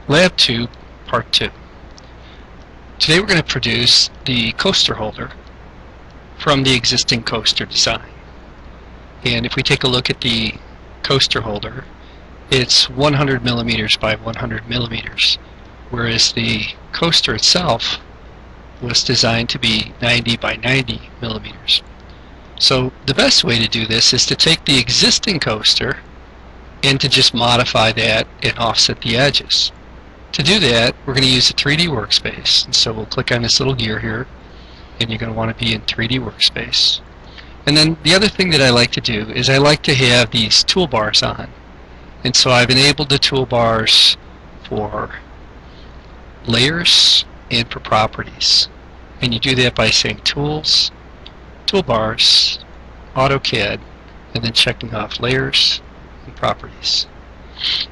Lab 2, Part 2. Today we're going to produce the coaster holder from the existing coaster design. And if we take a look at the coaster holder, it's 100 millimeters by 100 millimeters, whereas the coaster itself was designed to be 90 by 90 millimeters. So the best way to do this is to take the existing coaster and to just modify that and offset the edges. To do that, we're going to use a 3D workspace. And so we'll click on this little gear here, and you're going to want to be in 3D workspace. And then the other thing that I like to do is I like to have these toolbars on. And so I've enabled the toolbars for layers and for properties. And you do that by saying Tools, Toolbars, AutoCAD, and then checking off Layers and Properties.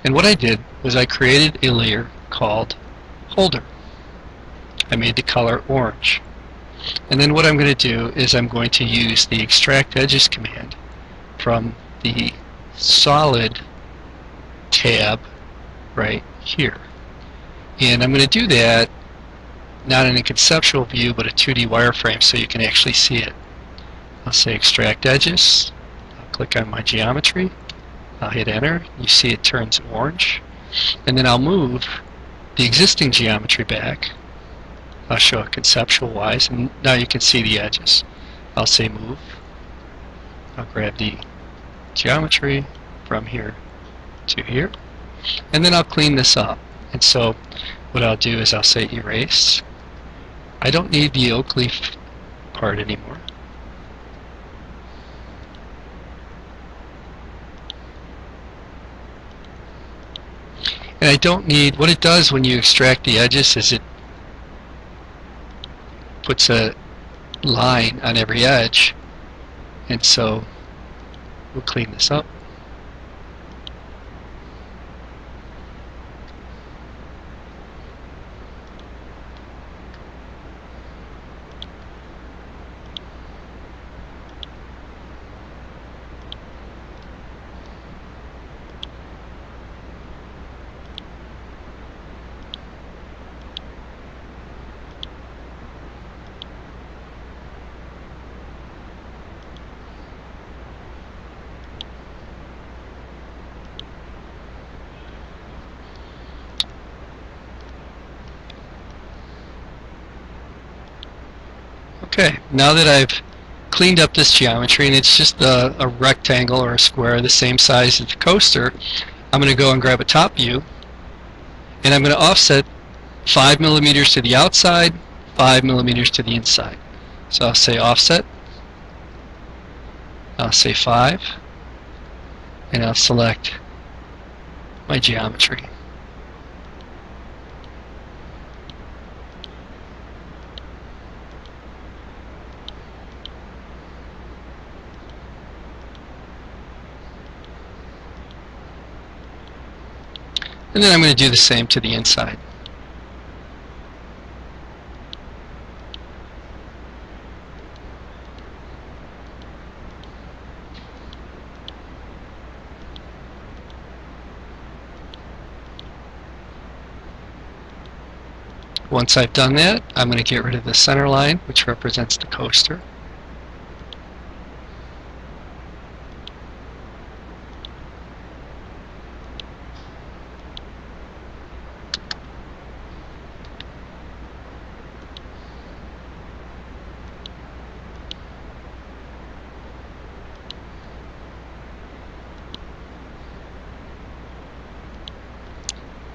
And what I did was I created a layer called Holder. I made the color orange. And then what I'm going to do is I'm going to use the Extract Edges command from the Solid tab right here. And I'm going to do that not in a conceptual view but a 2D wireframe so you can actually see it. I'll say Extract Edges. I'll click on my geometry. I'll hit enter. You see it turns orange. And then I'll move the existing geometry back. I'll show it conceptual wise, and now you can see the edges. I'll say move. I'll grab the geometry from here to here, and then I'll clean this up. And so what I'll do is I'll say erase. I don't need the oak leaf part anymore. And I don't need, what it does when you extract the edges is it puts a line on every edge. And so we'll clean this up. Okay, now that I've cleaned up this geometry and it's just a rectangle or a square the same size as the coaster, I'm going to go and grab a top view and I'm going to offset 5 millimeters to the outside, 5 millimeters to the inside. So I'll say offset, I'll say 5, and I'll select my geometry. And then I'm going to do the same to the inside. Once I've done that, I'm going to get rid of the center line, which represents the coaster.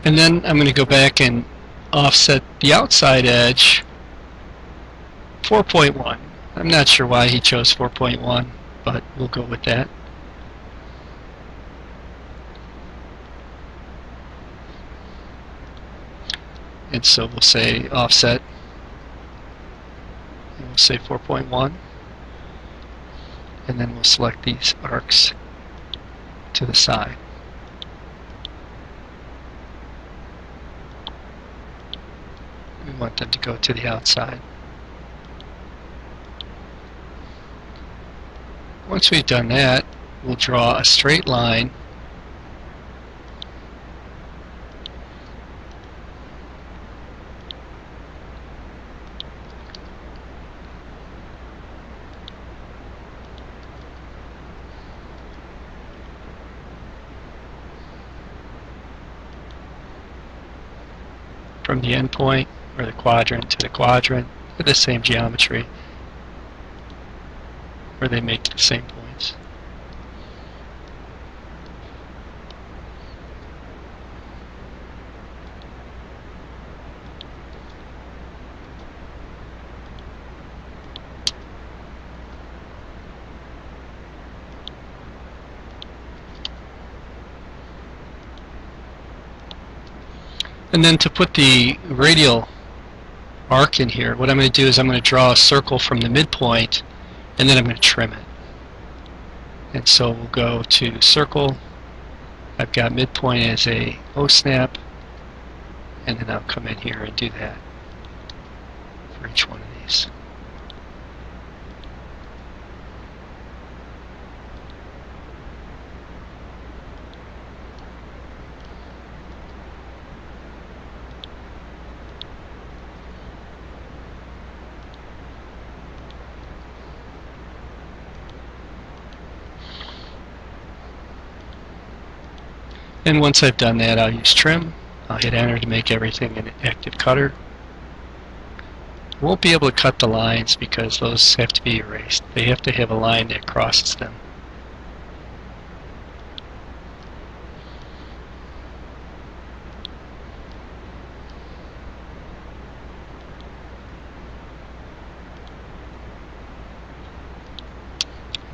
And then I'm going to go back and offset the outside edge 4.1. I'm not sure why he chose 4.1, but we'll go with that. And so we'll say offset, and we'll say 4.1, and then we'll select these arcs to the side. We want them to go to the outside. Once we've done that, we'll draw a straight line from the endpoint, or the quadrant to the quadrant, with the same geometry, where they make the same points. And then to put the radial arc in here, what I'm going to do is I'm going to draw a circle from the midpoint, and then I'm going to trim it. And so we'll go to circle. I've got midpoint as a O-snap, and then I'll come in here and do that for each one of these. And once I've done that, I'll use trim. I'll hit enter to make everything an active cutter. Won't be able to cut the lines because those have to be erased. They have to have a line that crosses them.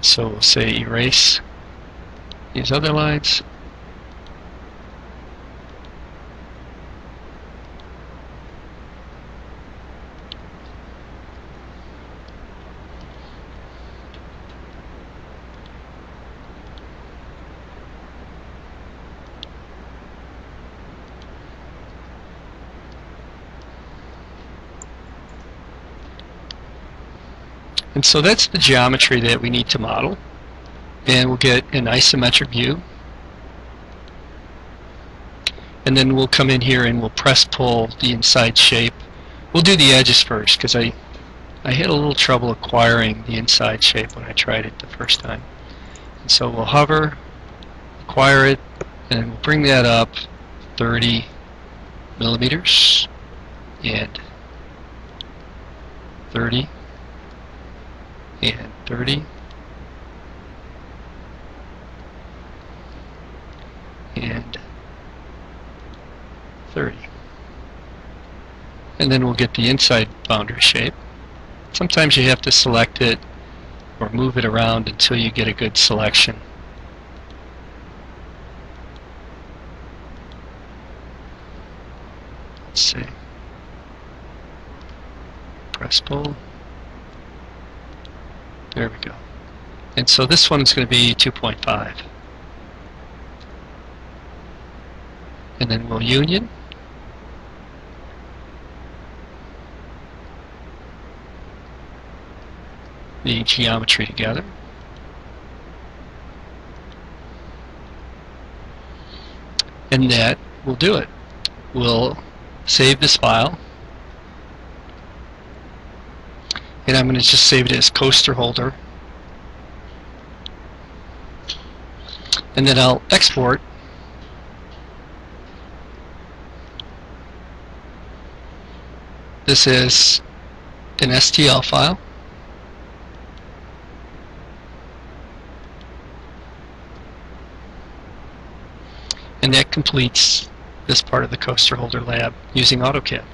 So we'll say erase these other lines. And so that's the geometry that we need to model. And we'll get an isometric view. And then we'll come in here and we'll press pull the inside shape. We'll do the edges first because I had a little trouble acquiring the inside shape when I tried it the first time. And so we'll hover, acquire it, and we'll bring that up 30 millimeters and 30 and 30 and 30. And then we'll get the inside boundary shape. Sometimes you have to select it or move it around until you get a good selection. Let's see. Press pull. There we go. And so this one's going to be 2.5. And then we'll union. The geometry together. And that will do it. We'll save this file. And I'm going to just save it as coaster holder. And then I'll export. This is an STL file. And that completes this part of the coaster holder lab using AutoCAD.